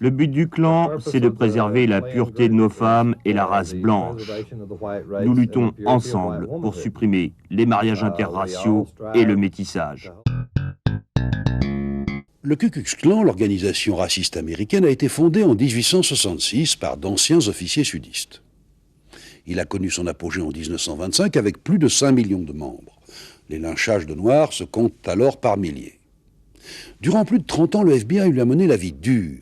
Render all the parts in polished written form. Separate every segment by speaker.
Speaker 1: Le but du clan, c'est de préserver la pureté de nos femmes et la race blanche. Nous luttons ensemble pour supprimer les mariages interraciaux et le métissage.
Speaker 2: Le Ku Klux Klan, l'organisation raciste américaine, a été fondée en 1866 par d'anciens officiers sudistes. Il a connu son apogée en 1925 avec plus de 5 millions de membres. Les lynchages de Noirs se comptent alors par milliers. Durant plus de 30 ans, le FBI lui a mené la vie dure.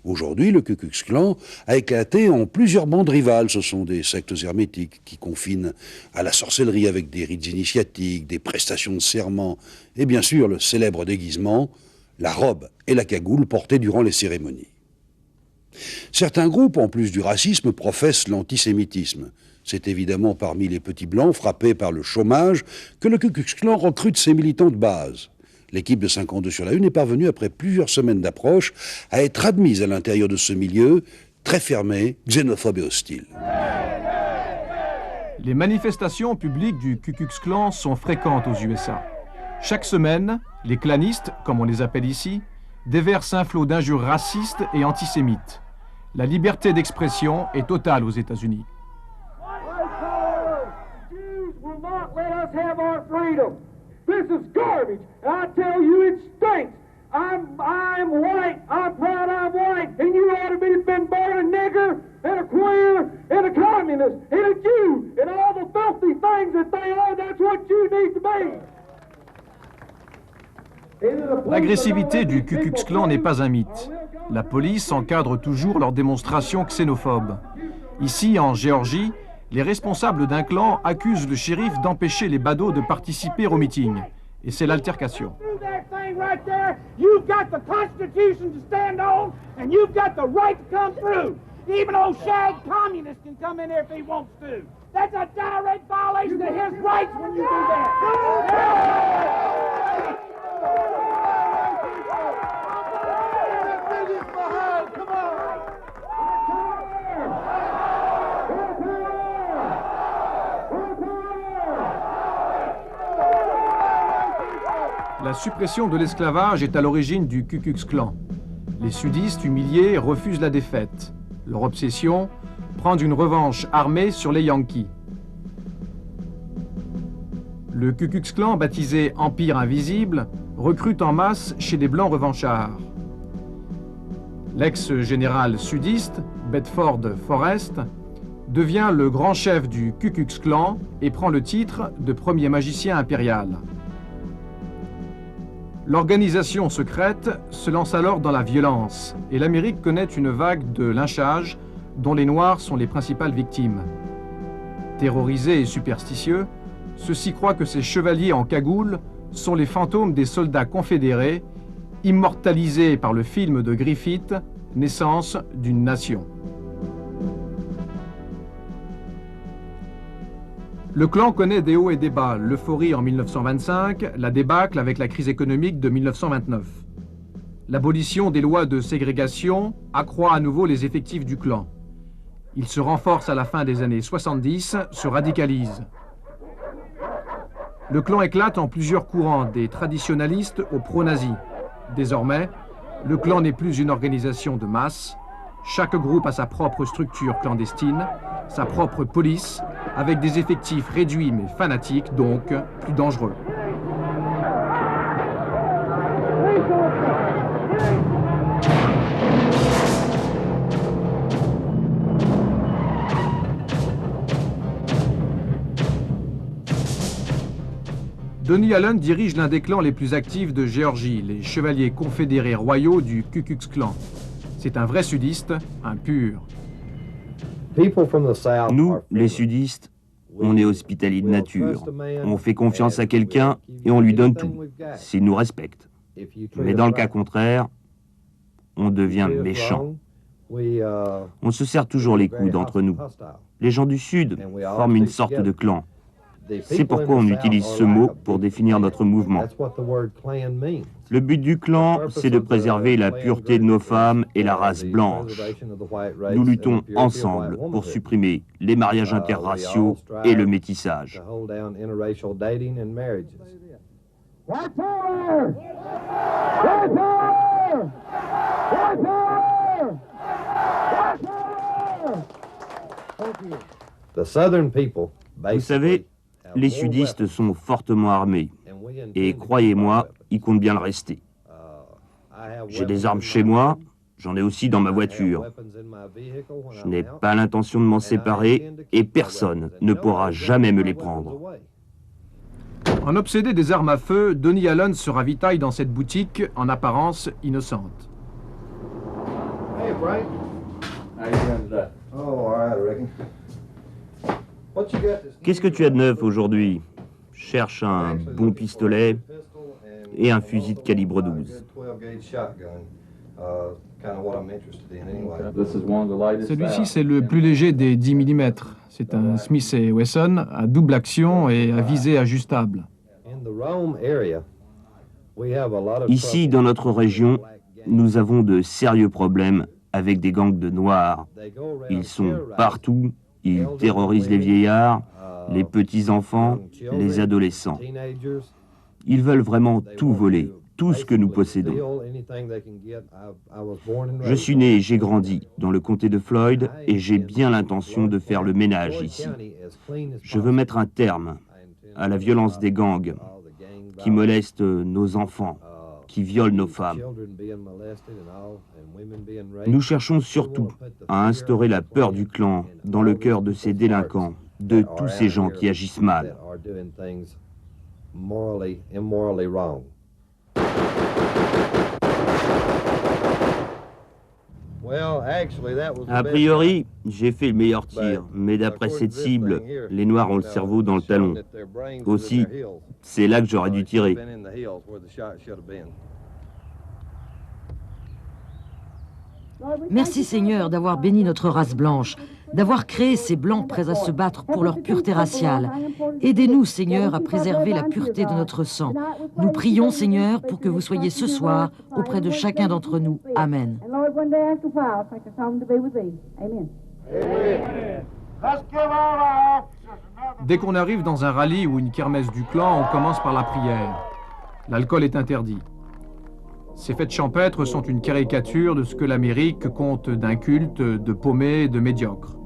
Speaker 2: Aujourd'hui, le Ku Klux Klan a éclaté en plusieurs bandes rivales. Ce sont des sectes hermétiques qui confinent à la sorcellerie avec des rites initiatiques, des prestations de serment et bien sûr le célèbre déguisement, la robe et la cagoule portées durant les cérémonies. Certains groupes, en plus du racisme, professent l'antisémitisme. C'est évidemment parmi les petits blancs frappés par le chômage que le Ku Klux Klan recrute ses militants de base. L'équipe de 52 sur la Une est parvenue, après plusieurs semaines d'approche, à être admise à l'intérieur de ce milieu très fermé, xénophobe et hostile.
Speaker 3: Les manifestations publiques du Ku Klux Klan sont fréquentes aux USA. Chaque semaine, les clanistes, comme on les appelle ici, déversent un flot d'injures racistes et antisémites. La liberté d'expression est totale aux États-Unis.
Speaker 4: This is garbage. I tell you, it stinks. I'm white. I'm proud I'm white. And you ought to be been born a nigger and a queer and a communist and a Jew and all the filthy things that they are. That's what you need to be.
Speaker 3: L'agressivité du Ku Klux Klan n'est pas un mythe. La police encadre toujours leurs démonstrations xénophobes. Ici, en Géorgie, les responsables d'un clan accusent le shérif d'empêcher les badauds de participer au meeting. Et c'est l'altercation. La suppression de l'esclavage est à l'origine du Ku Klux Klan. Les sudistes humiliés refusent la défaite. Leur obsession, prendre une revanche armée sur les Yankees. Le Ku Klux Klan, baptisé Empire Invisible, recrute en masse chez les Blancs revanchards. L'ex-général sudiste, Bedford Forrest, devient le grand chef du Ku Klux Klan et prend le titre de premier magicien impérial. L'organisation secrète se lance alors dans la violence et l'Amérique connaît une vague de lynchages dont les Noirs sont les principales victimes. Terrorisés et superstitieux, ceux-ci croient que ces chevaliers en cagoule sont les fantômes des soldats confédérés, immortalisés par le film de Griffith, Naissance d'une nation. Le clan connaît des hauts et des bas, l'euphorie en 1925, la débâcle avec la crise économique de 1929. L'abolition des lois de ségrégation accroît à nouveau les effectifs du clan. Il se renforce à la fin des années 70, se radicalise. Le clan éclate en plusieurs courants, des traditionalistes aux pro-nazis. Désormais, le clan n'est plus une organisation de masse. Chaque groupe a sa propre structure clandestine, sa propre police, avec des effectifs réduits mais fanatiques, donc plus dangereux. Donnie Allen dirige l'un des clans les plus actifs de Géorgie, les Chevaliers confédérés royaux du Ku Klux Klan. C'est un vrai sudiste, un pur.
Speaker 1: Nous, les sudistes, on est hospitaliers de nature. On fait confiance à quelqu'un et on lui donne tout, s'il nous respecte. Mais dans le cas contraire, on devient méchant. On se serre toujours les coudes entre nous. Les gens du Sud forment une sorte de clan. C'est pourquoi on utilise ce mot pour définir notre mouvement. Le but du clan, c'est de préserver la pureté de nos femmes et la race blanche. Nous luttons ensemble pour supprimer les mariages interraciaux et le métissage.
Speaker 4: White power! White power! White power!
Speaker 1: Vous savez, les sudistes sont fortement armés. Et croyez-moi, ils comptent bien le rester. J'ai des armes chez moi, j'en ai aussi dans ma voiture. Je n'ai pas l'intention de m'en séparer et personne ne pourra jamais me les prendre.
Speaker 3: En obsédé des armes à feu, Donnie Allen se ravitaille dans cette boutique en apparence innocente.
Speaker 5: Hey, Frank. How you doing today? Oh, all right, Ricky. What you got this?
Speaker 1: Qu'est-ce que tu as de neuf aujourd'hui? Je cherche un bon pistolet et un fusil de calibre 12.
Speaker 3: Celui-ci, c'est le plus léger des 10 mm. C'est un Smith & Wesson à double action et à visée ajustable.
Speaker 1: Ici, dans notre région, nous avons de sérieux problèmes avec des gangs de noirs. Ils sont partout, ils terrorisent les vieillards, les petits-enfants, les adolescents. Ils veulent vraiment tout voler, tout ce que nous possédons. Je suis né et j'ai grandi dans le comté de Floyd et j'ai bien l'intention de faire le ménage ici. Je veux mettre un terme à la violence des gangs qui molestent nos enfants, qui violent nos femmes. Nous cherchons surtout à instaurer la peur du clan dans le cœur de ces délinquants, de tous ces gens qui agissent mal. A priori, j'ai fait le meilleur tir, mais d'après cette cible, les Noirs ont le cerveau dans le talon. Aussi, c'est là que j'aurais dû tirer.
Speaker 6: Merci Seigneur d'avoir béni notre race blanche, d'avoir créé ces blancs prêts à se battre pour leur pureté raciale. Aidez-nous Seigneur à préserver la pureté de notre sang. Nous prions Seigneur pour que vous soyez ce soir auprès de chacun d'entre nous. Amen.
Speaker 3: Dès qu'on arrive dans un rallye ou une kermesse du clan, on commence par la prière. L'alcool est interdit. Ces fêtes champêtres sont une caricature de ce que l'Amérique compte d'un culte de paumés et de médiocres.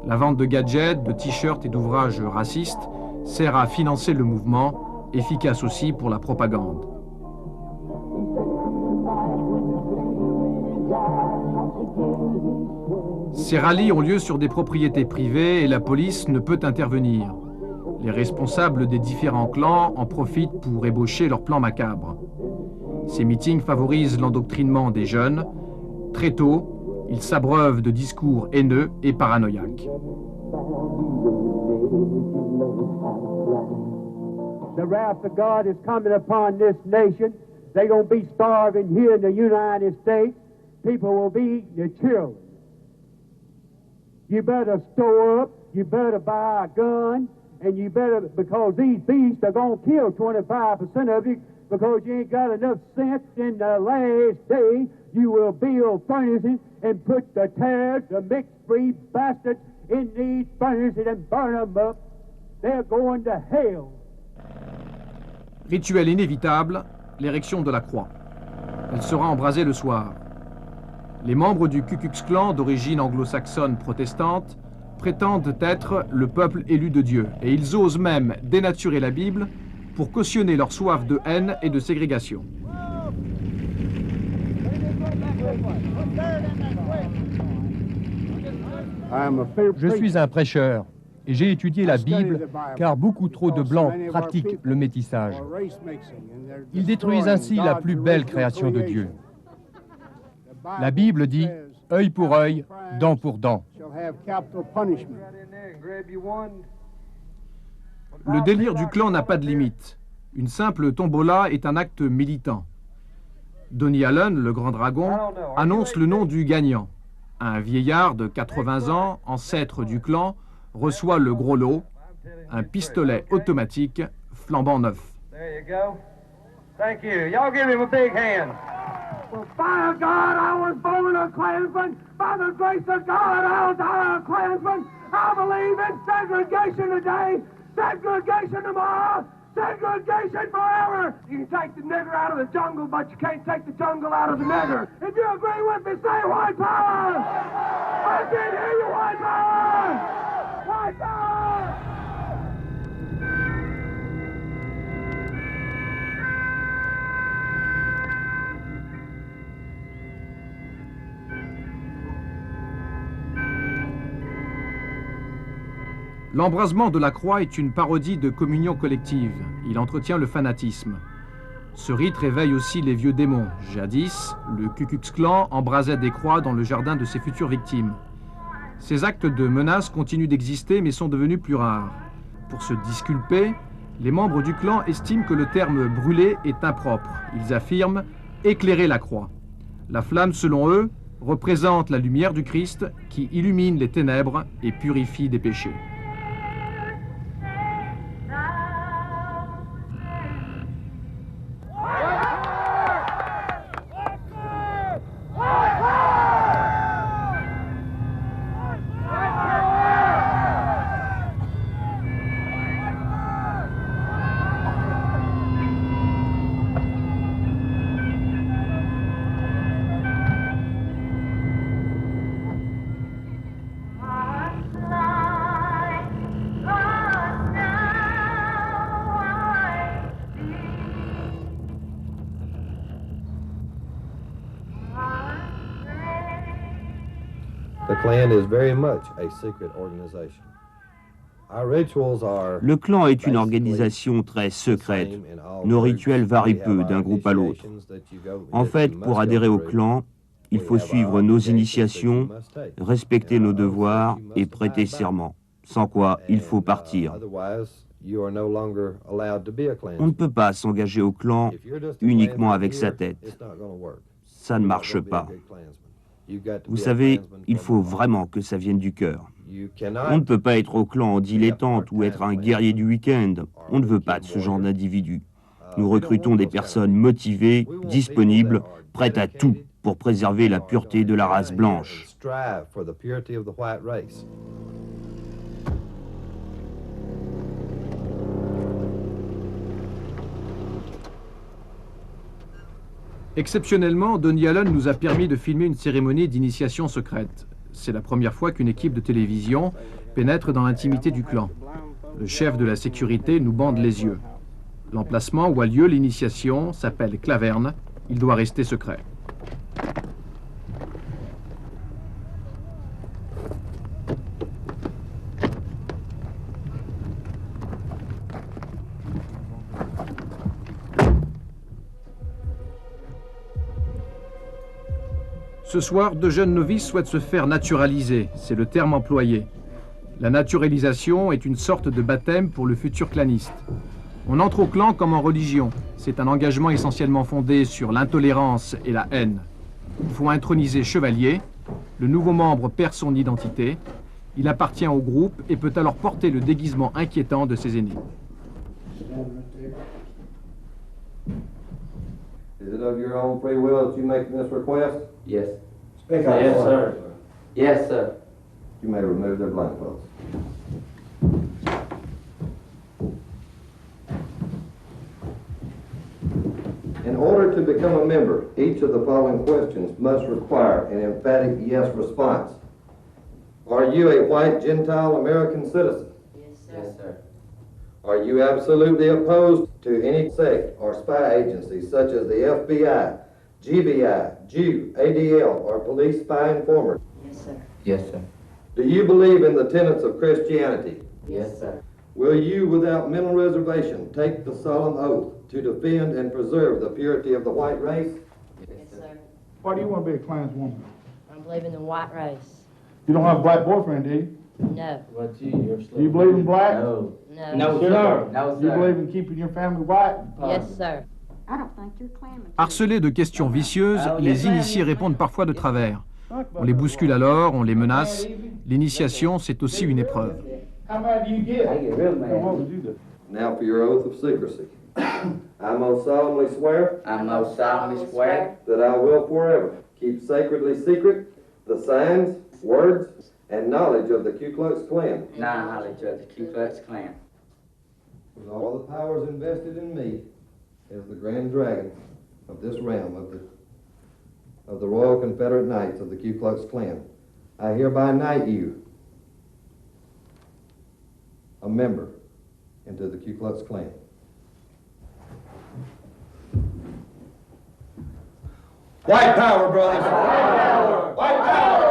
Speaker 3: La vente de gadgets, de t-shirts et d'ouvrages racistes sert à financer le mouvement, efficace aussi pour la propagande. Ces rallyes ont lieu sur des propriétés privées et la police ne peut intervenir. Les responsables des différents clans en profitent pour ébaucher leurs plans macabres. Ces meetings favorisent l'endoctrinement des jeunes. Très tôt, ils s'abreuvent de discours haineux et paranoïaques.
Speaker 4: The wrath of God is coming upon this nation. They're going to be starving here in the United States. People will be your children. You better store up, you better buy a gun, and you better, because these beasts are going to kill 25% of you, because you ain't got enough sense. In the last day, you will build furnaces and put the tares, the mixed-breed bastards, in these furnaces and burn them up. They're going to hell.
Speaker 3: Rituel inévitable, l'érection de la croix. Elle sera embrasée le soir. Les membres du Ku Klux Klan d'origine anglo-saxonne protestante prétendent être le peuple élu de Dieu, et ils osent même dénaturer la Bible pour cautionner leur soif de haine et de ségrégation.
Speaker 7: Je suis un prêcheur et j'ai étudié la Bible car beaucoup trop de Blancs pratiquent le métissage. Ils détruisent ainsi la plus belle création de Dieu. La Bible dit « œil pour œil, dent pour dent ».
Speaker 3: Le délire du clan n'a pas de limite. Une simple tombola est un acte militant. Donnie Allen, le grand dragon, annonce le nom du gagnant. Un vieillard de 80 ans, ancêtre du clan, reçoit le gros lot, un pistolet automatique flambant neuf.
Speaker 4: Thank you. Y'all give him a big hand. Well, by God, I was born a Klansman. By the grace of God, I'll die a Klansman. I believe in segregation today, segregation tomorrow, segregation forever. You can take the nigger out of the jungle, but you can't take the jungle out of the nigger. If you agree with me, say white power. I did hear you, white power.
Speaker 3: L'embrasement de la croix est une parodie de communion collective. Il entretient le fanatisme. Ce rite réveille aussi les vieux démons. Jadis, le Ku Klux Klan embrasait des croix dans le jardin de ses futures victimes. Ces actes de menace continuent d'exister mais sont devenus plus rares. Pour se disculper, les membres du clan estiment que le terme « brûler » est impropre. Ils affirment « éclairer la croix ». La flamme, selon eux, représente la lumière du Christ qui illumine les ténèbres et purifie des péchés.
Speaker 1: Le clan est une organisation très secrète. Nos rituels varient peu d'un groupe à l'autre. En fait, pour adhérer au clan, il faut suivre nos initiations, respecter nos devoirs et prêter serment. Sans quoi, il faut partir. On ne peut pas s'engager au clan uniquement avec sa tête. Ça ne marche pas. Vous savez, il faut vraiment que ça vienne du cœur. On ne peut pas être au clan en dilettante ou être un guerrier du week-end. On ne veut pas de ce genre d'individu. Nous recrutons des personnes motivées, disponibles, prêtes à tout pour préserver la pureté de la race blanche.
Speaker 3: Exceptionnellement, Donny Allen nous a permis de filmer une cérémonie d'initiation secrète. C'est la première fois qu'une équipe de télévision pénètre dans l'intimité du clan. Le chef de la sécurité nous bande les yeux. L'emplacement où a lieu l'initiation s'appelle Claverne. Il doit rester secret. Ce soir, deux jeunes novices souhaitent se faire naturaliser, c'est le terme employé. La naturalisation est une sorte de baptême pour le futur claniste. On entre au clan comme en religion. C'est un engagement essentiellement fondé sur l'intolérance et la haine. Il faut introniser chevalier. Le nouveau membre perd son identité. Il appartient au groupe et peut alors porter le déguisement inquiétant de ses aînés.
Speaker 5: Is it of your own free will that you make this request?
Speaker 8: Yes.
Speaker 5: Speak up.
Speaker 8: Yes, sir. Yes, sir.
Speaker 5: You may remove their blindfolds. In order to become a member, each of the following questions must require an emphatic yes response. Are you a white Gentile American citizen?
Speaker 8: Yes, sir. Yes, sir.
Speaker 5: Are you absolutely opposed to any sect or spy agency such as the FBI, GBI, Jew, ADL, or police spy informer?
Speaker 8: Yes, sir. Yes, sir.
Speaker 5: Do you believe in the tenets of Christianity?
Speaker 8: Yes, sir.
Speaker 5: Will you, without mental reservation, take the solemn oath to defend and preserve the purity of the white race?
Speaker 8: Yes, sir.
Speaker 9: Why do you want to be a Klanswoman?
Speaker 10: I believe in the white race.
Speaker 9: You don't have a black boyfriend, do you?
Speaker 10: No.
Speaker 8: What you're
Speaker 9: Do you believe in black?
Speaker 8: No.
Speaker 10: No.
Speaker 8: No,
Speaker 9: Sir?
Speaker 8: sir. No,
Speaker 9: You
Speaker 8: sir.
Speaker 9: believe in keeping your family white?
Speaker 10: Yes, sir.
Speaker 11: I don't think you're Klan.
Speaker 3: Harcelés de questions vicieuses, les initiés répondent parfois de travers. On les bouscule alors, on les menace. L'initiation, c'est aussi une épreuve.
Speaker 9: How mad do you get?
Speaker 8: I get real
Speaker 9: So what
Speaker 8: mad.
Speaker 9: would you do?
Speaker 5: Now for your oath of secrecy. I most solemnly swear
Speaker 8: I most solemnly swear
Speaker 5: that I will forever keep sacredly secret the signs, words, and knowledge of the Ku Klux Klan.
Speaker 8: knowledge of the Ku Klux Klan.
Speaker 5: With all the powers invested in me as the Grand Dragon of this realm of the Royal Confederate Knights of the Ku Klux Klan, I hereby knight you a member into the Ku Klux Klan. White power, brothers! White power! White power!